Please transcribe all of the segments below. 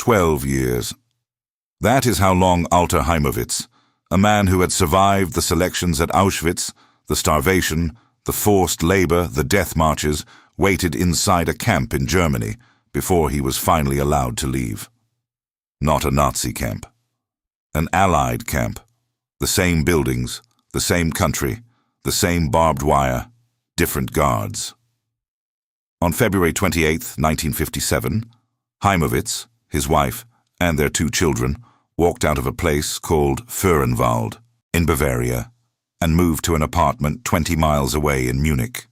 12 years. That is how long Alter Heimovitz, a man who had survived the selections at Auschwitz, the starvation, the forced labor, the death marches, waited inside a camp in Germany before he was finally allowed to leave. Not a Nazi camp. An Allied camp. The same buildings, the same country, the same barbed wire, different guards. On February 28, 1957, Heimovitz, his wife, and their 2 children walked out of a place called Buchenwald in Bavaria and moved to an apartment 20 miles away in Munich.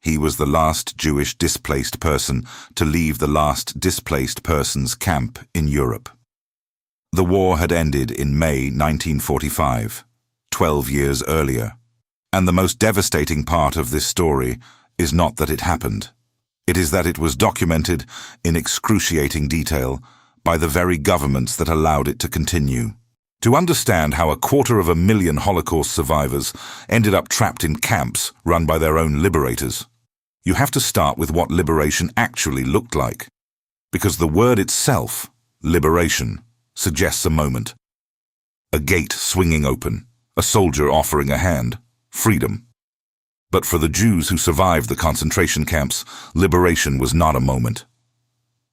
He was the last Jewish displaced person to leave the last displaced persons camp in Europe. The war had ended in May 1945, 12 years earlier. And the most devastating part of this story is not that it happened. It is that it was documented in excruciating detail by the very governments that allowed it to continue. To understand how 250,000 Holocaust survivors ended up trapped in camps run by their own liberators, you have to start with what liberation actually looked like. Because the word itself, liberation, suggests a moment. A gate swinging open, a soldier offering a hand, freedom. But for the Jews who survived the concentration camps, liberation was not a moment.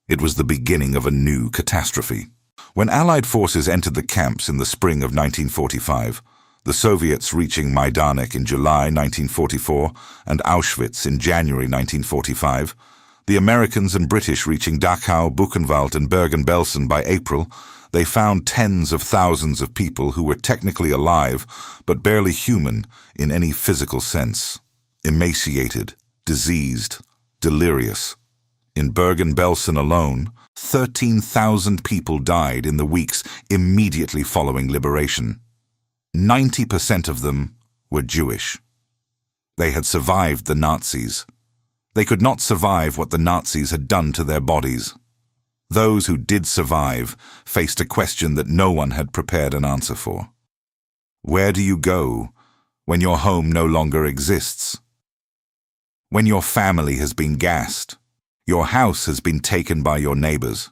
It was the beginning of a new catastrophe. When Allied forces entered the camps in the spring of 1945, the Soviets reaching Majdanek in July 1944 and Auschwitz in January 1945, the Americans and British reaching Dachau, Buchenwald and Bergen-Belsen by April, they found tens of thousands of people who were technically alive but barely human in any physical sense. Emaciated, diseased, delirious. In Bergen-Belsen alone, 13,000 people died in the weeks immediately following liberation. 90% of them were Jewish. They had survived the Nazis. They could not survive what the Nazis had done to their bodies. Those who did survive faced a question that no one had prepared an answer for. Where do you go when your home no longer exists? When your family has been gassed, your house has been taken by your neighbors,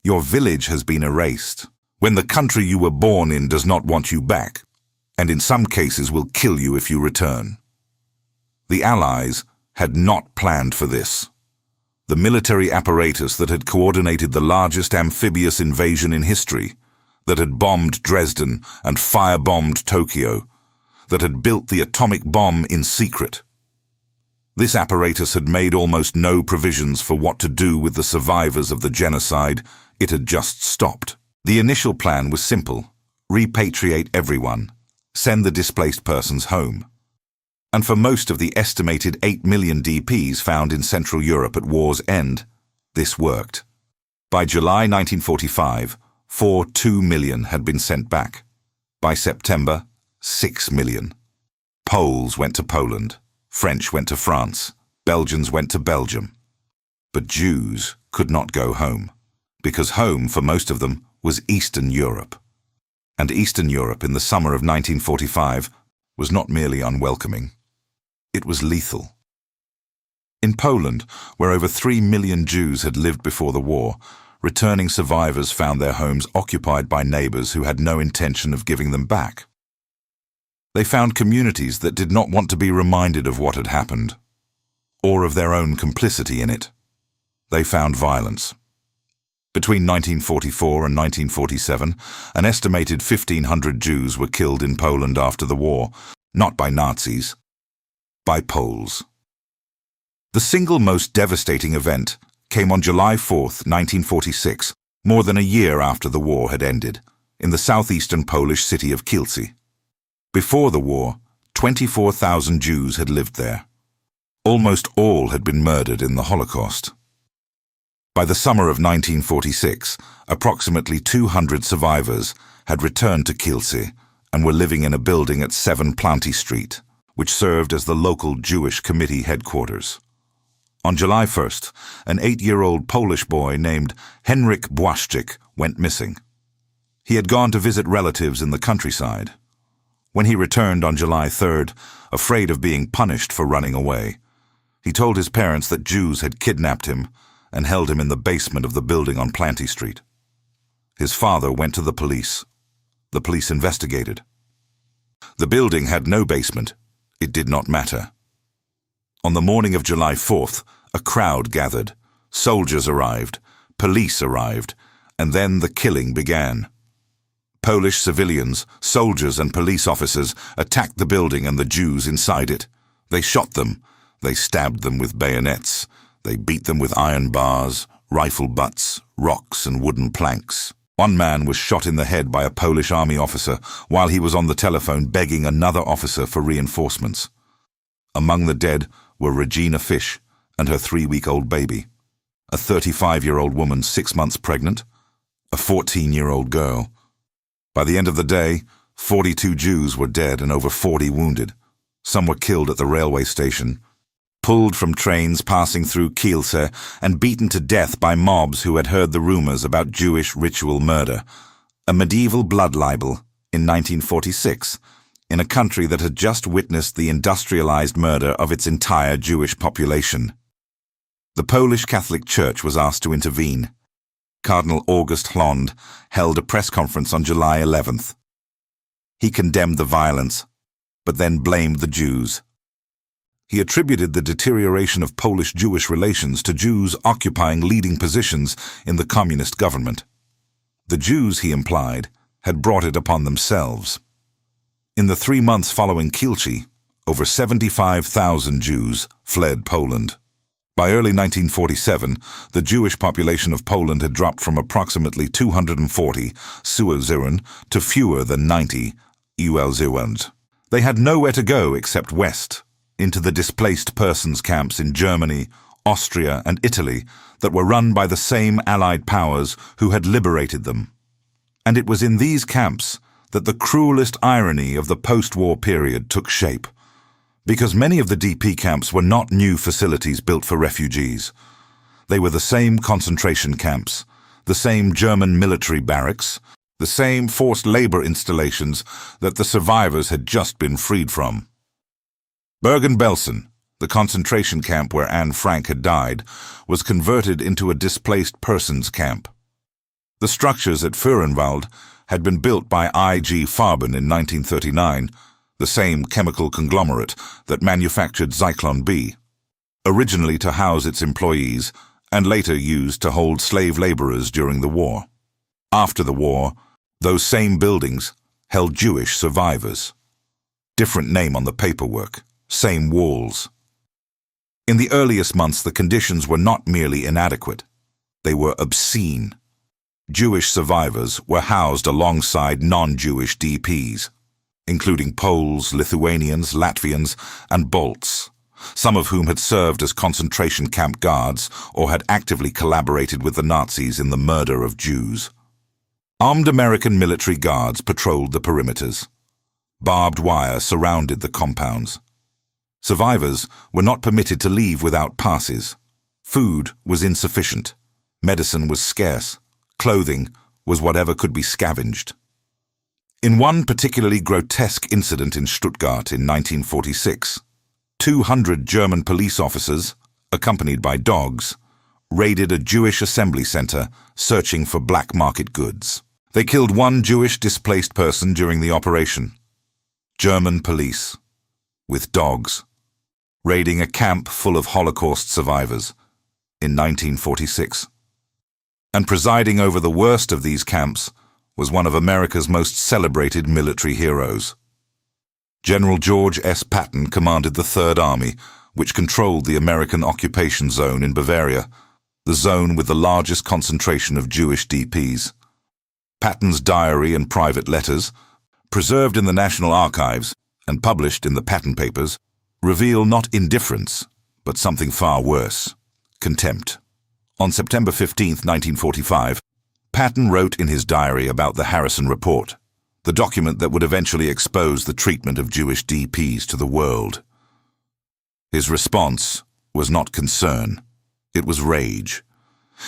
your village has been erased, when the country you were born in does not want you back, and in some cases will kill you if you return. The Allies had not planned for this. The military apparatus that had coordinated the largest amphibious invasion in history, that had bombed Dresden and firebombed Tokyo, that had built the atomic bomb in secret. This apparatus had made almost no provisions for what to do with the survivors of the genocide. It had just stopped. The initial plan was simple: repatriate everyone, send the displaced persons home. And for most of the estimated 8 million DPs found in Central Europe at war's end, this worked. By July 1945, 2 million had been sent back. By September, 6 million. Poles went to Poland, French went to France, Belgians went to Belgium. But Jews could not go home, because home for most of them was Eastern Europe. And Eastern Europe in the summer of 1945 was not merely unwelcoming. It was lethal. In Poland, where over 3 million Jews had lived before the war, returning survivors found their homes occupied by neighbors who had no intention of giving them back. They found communities that did not want to be reminded of what had happened, or of their own complicity in it. They found violence. Between 1944 and 1947, an estimated 1,500 Jews were killed in Poland after the war, not by Nazis, by Poles. The single most devastating event came on July 4, 1946, more than a year after the war had ended, in the southeastern Polish city of Kielce. Before the war, 24,000 Jews had lived there. Almost all had been murdered in the Holocaust. By the summer of 1946, approximately 200 survivors had returned to Kielce and were living in a building at 7 Planty Street, which served as the local Jewish committee headquarters. On July 1st, an 8-year-old Polish boy named Henryk Błaszczyk went missing. He had gone to visit relatives in the countryside. When he returned on July 3rd, afraid of being punished for running away, he told his parents that Jews had kidnapped him and held him in the basement of the building on Planty Street. His father went to the police. The police investigated. The building had no basement. It did not matter. On the morning of July 4th, a crowd gathered. Soldiers arrived. Police arrived. And then the killing began. Polish civilians, soldiers and police officers attacked the building and the Jews inside it. They shot them. They stabbed them with bayonets. They beat them with iron bars, rifle butts, rocks and wooden planks. One man was shot in the head by a Polish army officer while he was on the telephone begging another officer for reinforcements. Among the dead were Regina Fish and her 3-week-old baby, a 35-year-old woman 6 months pregnant, a 14-year-old girl. By the end of the day, 42 Jews were dead and over 40 wounded. Some were killed at the railway station, pulled from trains passing through Kielce, and beaten to death by mobs who had heard the rumors about Jewish ritual murder, a medieval blood libel in 1946, in a country that had just witnessed the industrialized murder of its entire Jewish population. The Polish Catholic Church was asked to intervene. Cardinal August Hlond held a press conference on July 11th. He condemned the violence, but then blamed the Jews. He attributed the deterioration of Polish-Jewish relations to Jews occupying leading positions in the communist government. The Jews, he implied, had brought it upon themselves. In the 3 months following Kielce, over 75,000 Jews fled Poland. By early 1947, the Jewish population of Poland had dropped from approximately 240 to fewer than 90 ULZerund. They had nowhere to go except west, into the displaced persons camps in Germany, Austria, and Italy that were run by the same Allied powers who had liberated them. And it was in these camps that the cruelest irony of the post-war period took shape, because many of the DP camps were not new facilities built for refugees. They were the same concentration camps, the same German military barracks, the same forced labor installations that the survivors had just been freed from. Bergen-Belsen, the concentration camp where Anne Frank had died, was converted into a displaced persons camp. The structures at Buchenwald had been built by I.G. Farben in 1939, the same chemical conglomerate that manufactured Zyklon B, originally to house its employees and later used to hold slave laborers during the war. After the war, those same buildings held Jewish survivors. Different name on the paperwork, same walls. In the earliest months, the conditions were not merely inadequate, they were obscene. Jewish survivors were housed alongside non-Jewish DPs, including Poles, Lithuanians, Latvians, and Balts, some of whom had served as concentration camp guards or had actively collaborated with the Nazis in the murder of Jews. Armed American military guards patrolled the perimeters. Barbed wire surrounded the compounds. Survivors were not permitted to leave without passes. Food was insufficient. Medicine was scarce. Clothing was whatever could be scavenged. In one particularly grotesque incident in Stuttgart in 1946, 200 German police officers, accompanied by dogs, raided a Jewish assembly center searching for black market goods. They killed one Jewish displaced person during the operation. German police, with dogs, raiding a camp full of Holocaust survivors in 1946. And presiding over the worst of these camps was one of America's most celebrated military heroes. General George S. Patton commanded the Third Army, which controlled the American occupation zone in Bavaria, the zone with the largest concentration of Jewish DPs. Patton's diary and private letters, preserved in the National Archives and published in the Patton Papers, reveal not indifference, but something far worse: contempt. On September 15, 1945, Patton wrote in his diary about the Harrison Report, the document that would eventually expose the treatment of Jewish DPs to the world. His response was not concern, it was rage.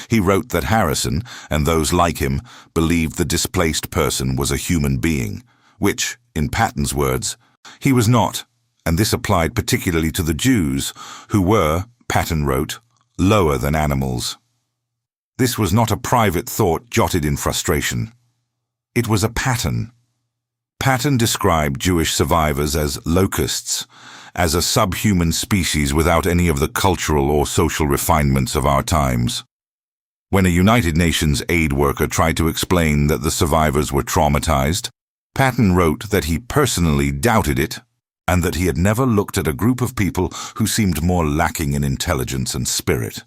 He wrote that Harrison, and those like him, believed the displaced person was a human being, which, in Patton's words, he was not, and this applied particularly to the Jews, who were, Patton wrote, lower than animals. This was not a private thought jotted in frustration. It was a pattern. Patton described Jewish survivors as locusts, as a subhuman species without any of the cultural or social refinements of our times. When a United Nations aid worker tried to explain that the survivors were traumatized, Patton wrote that he personally doubted it and that he had never looked at a group of people who seemed more lacking in intelligence and spirit.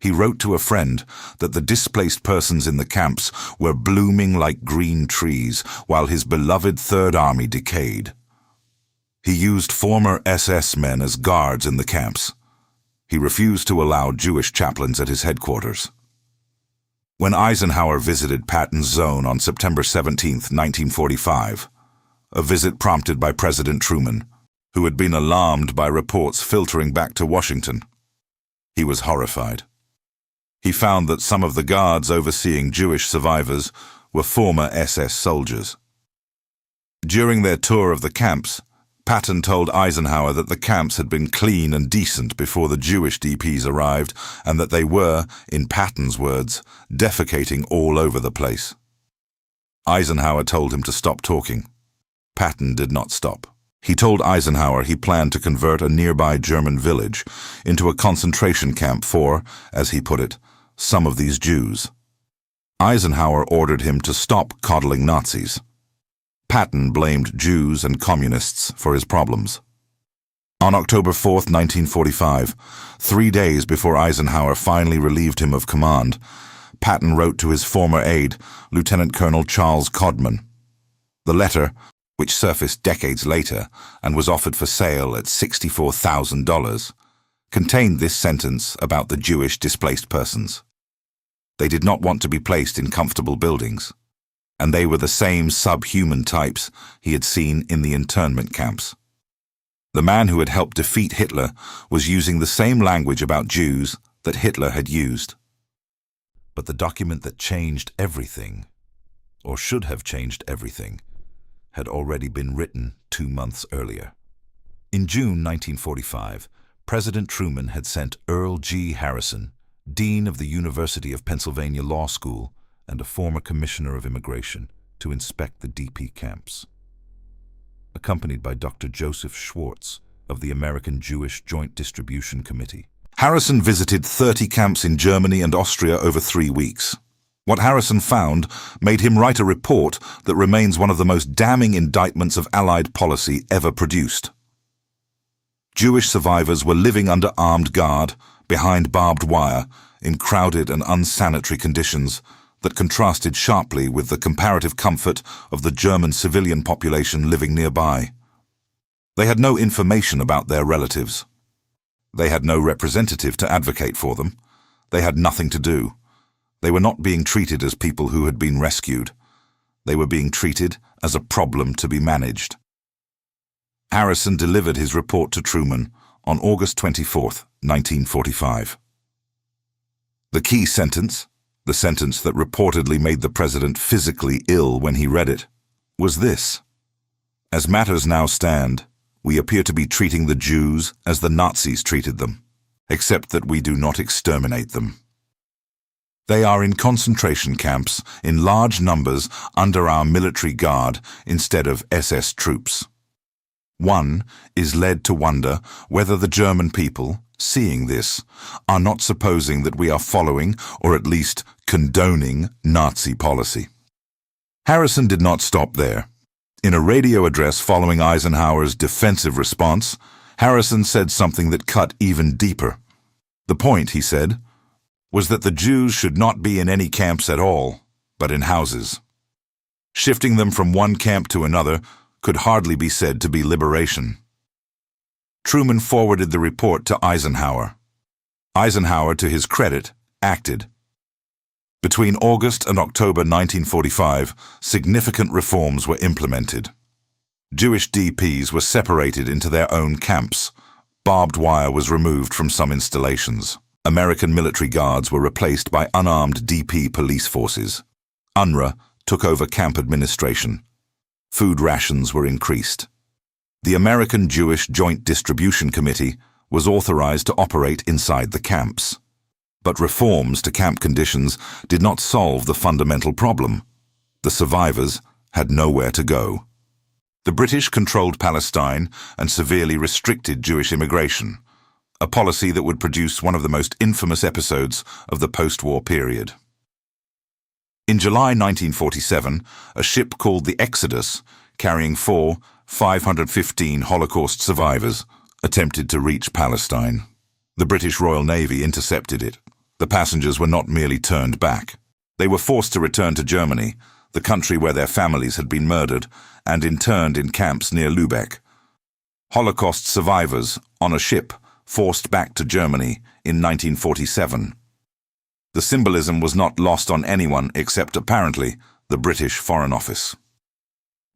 He wrote to a friend that the displaced persons in the camps were blooming like green trees while his beloved Third Army decayed. He used former SS men as guards in the camps. He refused to allow Jewish chaplains at his headquarters. When Eisenhower visited Patton's zone on September 17, 1945, a visit prompted by President Truman, who had been alarmed by reports filtering back to Washington, he was horrified. He found that some of the guards overseeing Jewish survivors were former SS soldiers. During their tour of the camps, Patton told Eisenhower that the camps had been clean and decent before the Jewish DPs arrived and that they were, in Patton's words, defecating all over the place. Eisenhower told him to stop talking. Patton did not stop. He told Eisenhower he planned to convert a nearby German village into a concentration camp for, as he put it, some of these Jews. Eisenhower ordered him to stop coddling Nazis. Patton blamed Jews and communists for his problems. On October 4, 1945, 3 days before Eisenhower finally relieved him of command, Patton wrote to his former aide, Lieutenant Colonel Charles Codman. The letter, which surfaced decades later and was offered for sale at $64,000, contained this sentence about the Jewish displaced persons. They did not want to be placed in comfortable buildings, and they were the same subhuman types he had seen in the internment camps. The man who had helped defeat Hitler was using the same language about Jews that Hitler had used. But the document that changed everything, or should have changed everything, had already been written 2 months earlier. In June 1945, President Truman had sent Earl G. Harrison, Dean of the University of Pennsylvania Law School and a former Commissioner of Immigration, to inspect the DP camps. Accompanied by Dr. Joseph Schwartz of the American Jewish Joint Distribution Committee. Harrison visited 30 camps in Germany and Austria over 3 weeks. What Harrison found made him write a report that remains one of the most damning indictments of Allied policy ever produced. Jewish survivors were living under armed guard, behind barbed wire, in crowded and unsanitary conditions that contrasted sharply with the comparative comfort of the German civilian population living nearby. They had no information about their relatives. They had no representative to advocate for them. They had nothing to do. They were not being treated as people who had been rescued. They were being treated as a problem to be managed. Harrison delivered his report to Truman on August 24, 1945. The key sentence, the sentence that reportedly made the president physically ill when he read it, was this: "As matters now stand, we appear to be treating the Jews as the Nazis treated them, except that we do not exterminate them. They are in concentration camps in large numbers under our military guard instead of SS troops. One is led to wonder whether the German people, seeing this, are not supposing that we are following, or at least condoning, Nazi policy." Harrison did not stop there. In a radio address following Eisenhower's defensive response, Harrison said something that cut even deeper. The point, he said, was that the Jews should not be in any camps at all, but in houses. Shifting them from one camp to another could hardly be said to be liberation. Truman forwarded the report to Eisenhower. Eisenhower, to his credit, acted. Between August and October 1945, significant reforms were implemented. Jewish DPs were separated into their own camps. Barbed wire was removed from some installations. American military guards were replaced by unarmed DP police forces. UNRWA took over camp administration. Food rations were increased. The American Jewish Joint Distribution Committee was authorized to operate inside the camps. But reforms to camp conditions did not solve the fundamental problem. The survivors had nowhere to go. The British controlled Palestine and severely restricted Jewish immigration, a policy that would produce one of the most infamous episodes of the post-war period. In July 1947, a ship called the Exodus, carrying 515 Holocaust survivors, attempted to reach Palestine. The British Royal Navy intercepted it. The passengers were not merely turned back. They were forced to return to Germany, the country where their families had been murdered, and interned in camps near Lübeck. Holocaust survivors, on a ship, forced back to Germany in 1947. The symbolism was not lost on anyone except, apparently, the British Foreign Office.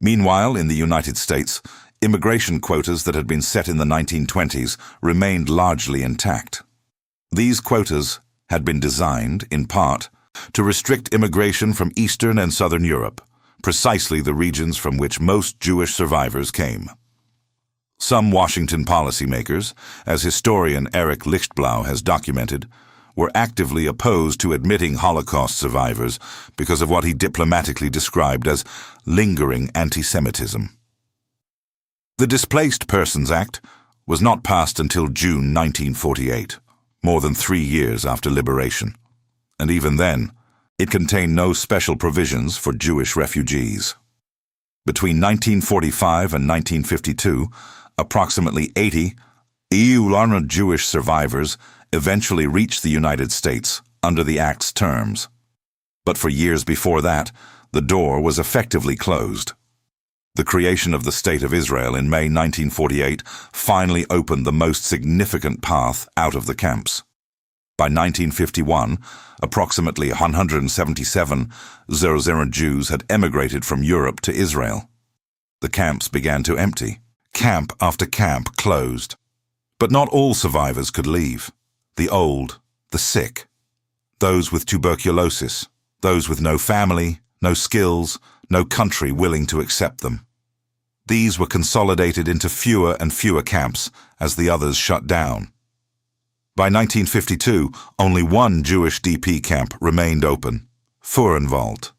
Meanwhile, in the United States, immigration quotas that had been set in the 1920s remained largely intact. These quotas had been designed, in part, to restrict immigration from Eastern and Southern Europe, precisely the regions from which most Jewish survivors came. Some Washington policymakers, as historian Eric Lichtblau has documented, were actively opposed to admitting Holocaust survivors because of what he diplomatically described as lingering anti-Semitism. The Displaced Persons Act was not passed until June 1948, more than 3 years after liberation, and even then, it contained no special provisions for Jewish refugees. Between 1945 and 1952, approximately 80 EU Jewish survivors eventually reached the United States under the Act's terms. But for years before that, the door was effectively closed. The creation of the State of Israel in May 1948 finally opened the most significant path out of the camps. By 1951, approximately 177,000 Jews had emigrated from Europe to Israel. The camps began to empty. Camp after camp closed. But not all survivors could leave. The old, the sick, those with tuberculosis, those with no family, no skills, no country willing to accept them. These were consolidated into fewer and fewer camps as the others shut down. By 1952, only one Jewish DP camp remained open, Buchenwald.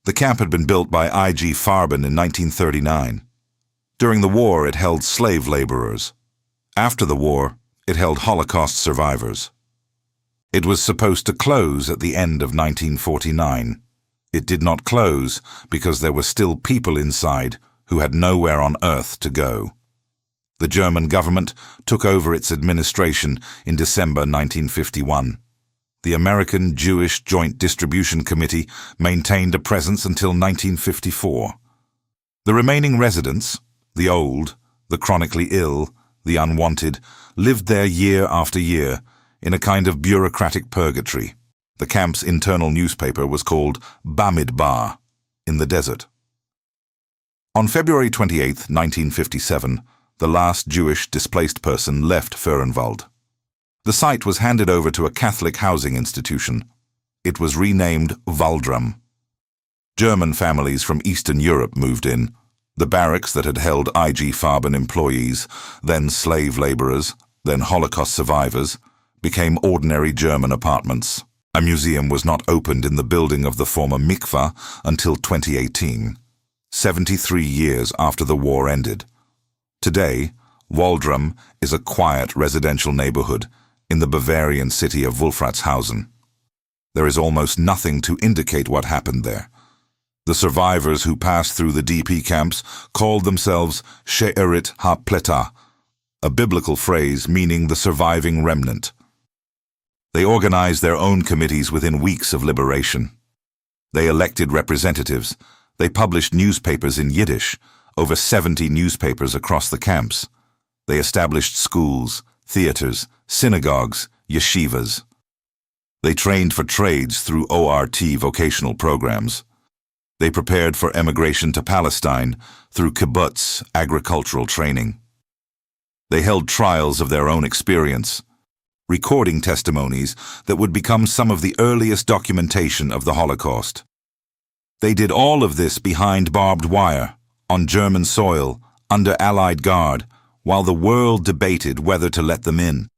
The camp had been built by I.G. Farben in 1939. During the war, it held slave laborers. After the war, it held Holocaust survivors. It was supposed to close at the end of 1949. It did not close because there were still people inside who had nowhere on earth to go. The German government took over its administration in December 1951. The American Jewish Joint Distribution Committee maintained a presence until 1954. The remaining residents, the old, the chronically ill, the unwanted, lived there year after year in a kind of bureaucratic purgatory. The camp's internal newspaper was called Bamidbar, in the desert. On February 28, 1957, the last Jewish displaced person left Buchenwald. The site was handed over to a Catholic housing institution. It was renamed Waldram. German families from Eastern Europe moved in. The barracks that had held I.G. Farben employees, then slave laborers, then Holocaust survivors, became ordinary German apartments. A museum was not opened in the building of the former mikvah until 2018, 73 years after the war ended. Today, Waldram is a quiet residential neighborhood in the Bavarian city of Wolfratshausen. There is almost nothing to indicate what happened there. The survivors who passed through the DP camps called themselves She'erit HaPleta, a biblical phrase meaning the surviving remnant. They organized their own committees within weeks of liberation. They elected representatives. They published newspapers in Yiddish, over 70 newspapers across the camps. They established schools, theaters, synagogues, yeshivas. They trained for trades through ORT vocational programs. They prepared for emigration to Palestine through kibbutz agricultural training. They held trials of their own experience, recording testimonies that would become some of the earliest documentation of the Holocaust. They did all of this behind barbed wire, on German soil, under Allied guard, while the world debated whether to let them in.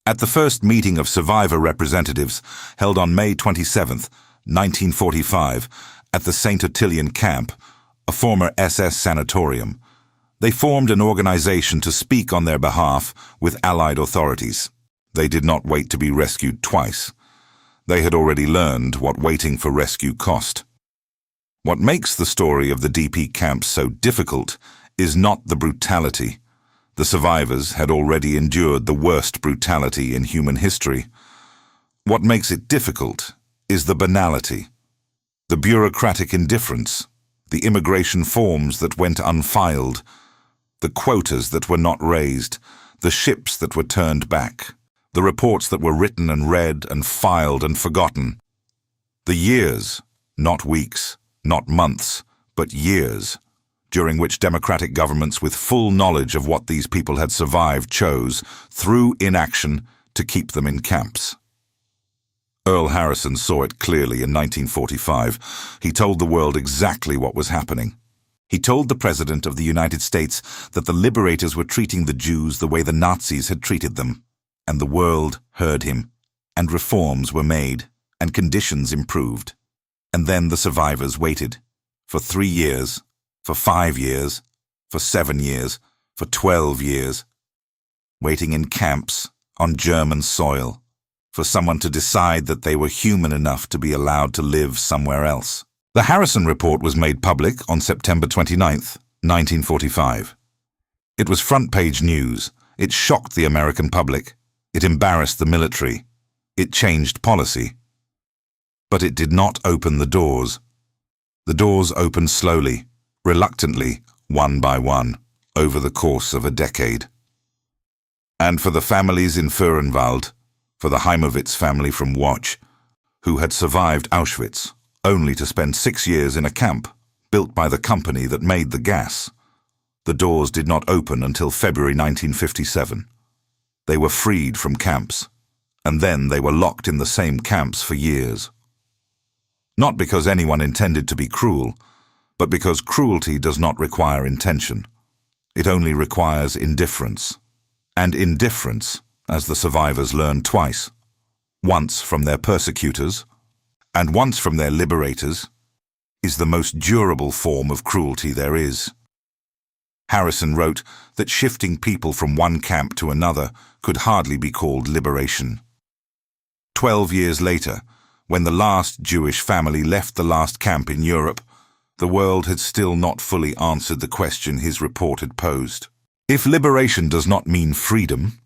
At the first meeting of survivor representatives held on May 27, 1945, at the St. Ottilian camp, a former SS sanatorium, they formed an organization to speak on their behalf with Allied authorities. They did not wait to be rescued twice. They had already learned what waiting for rescue cost. What makes the story of the DP camps so difficult is not the brutality. The survivors had already endured the worst brutality in human history. What makes it difficult is the banality, the bureaucratic indifference, the immigration forms that went unfiled, the quotas that were not raised, the ships that were turned back, the reports that were written and read and filed and forgotten. The years, not weeks, not months, but years, during which democratic governments with full knowledge of what these people had survived chose, through inaction, to keep them in camps. Earl Harrison saw it clearly in 1945. He told the world exactly what was happening. He told the President of the United States that the liberators were treating the Jews the way the Nazis had treated them. And the world heard him, and reforms were made, and conditions improved. And then the survivors waited, for 3 years, for 5 years, for 7 years, for 12 years, waiting in camps on German soil, for someone to decide that they were human enough to be allowed to live somewhere else. The Harrison Report was made public on September 29, 1945. It was front-page news. It shocked the American public. It embarrassed the military. It changed policy. But it did not open the doors. The doors opened slowly, reluctantly, one by one, over the course of a decade. And for the families in Buchenwald, for the Heimovitz family from Watch, who had survived Auschwitz, only to spend 6 years in a camp built by the company that made the gas, the doors did not open until February 1957. They were freed from camps, and then they were locked in the same camps for years. Not because anyone intended to be cruel, but because cruelty does not require intention. It only requires indifference. And indifference, as the survivors learned twice, once from their persecutors, and once from their liberators, is the most durable form of cruelty there is. Harrison wrote that shifting people from one camp to another could hardly be called liberation. 12 years later, when the last Jewish family left the last camp in Europe, the world had still not fully answered the question his report had posed. If liberation does not mean freedom,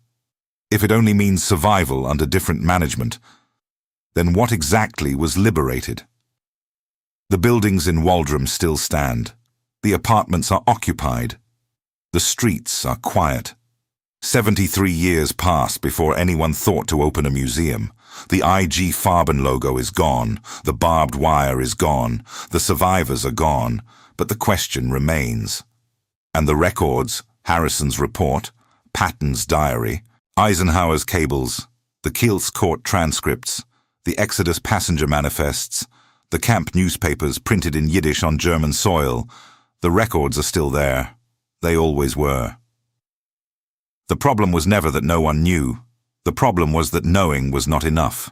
if it only means survival under different management, then what exactly was liberated? The buildings in Waldrum still stand. The apartments are occupied. The streets are quiet. 73 years passed before anyone thought to open a museum. The IG Farben logo is gone. The barbed wire is gone. The survivors are gone. But the question remains. And the records, Harrison's report, Patton's diary, Eisenhower's cables, the Kielce court transcripts, the Exodus passenger manifests, the camp newspapers printed in Yiddish on German soil, the records are still there. They always were. The problem was never that no one knew. The problem was that knowing was not enough.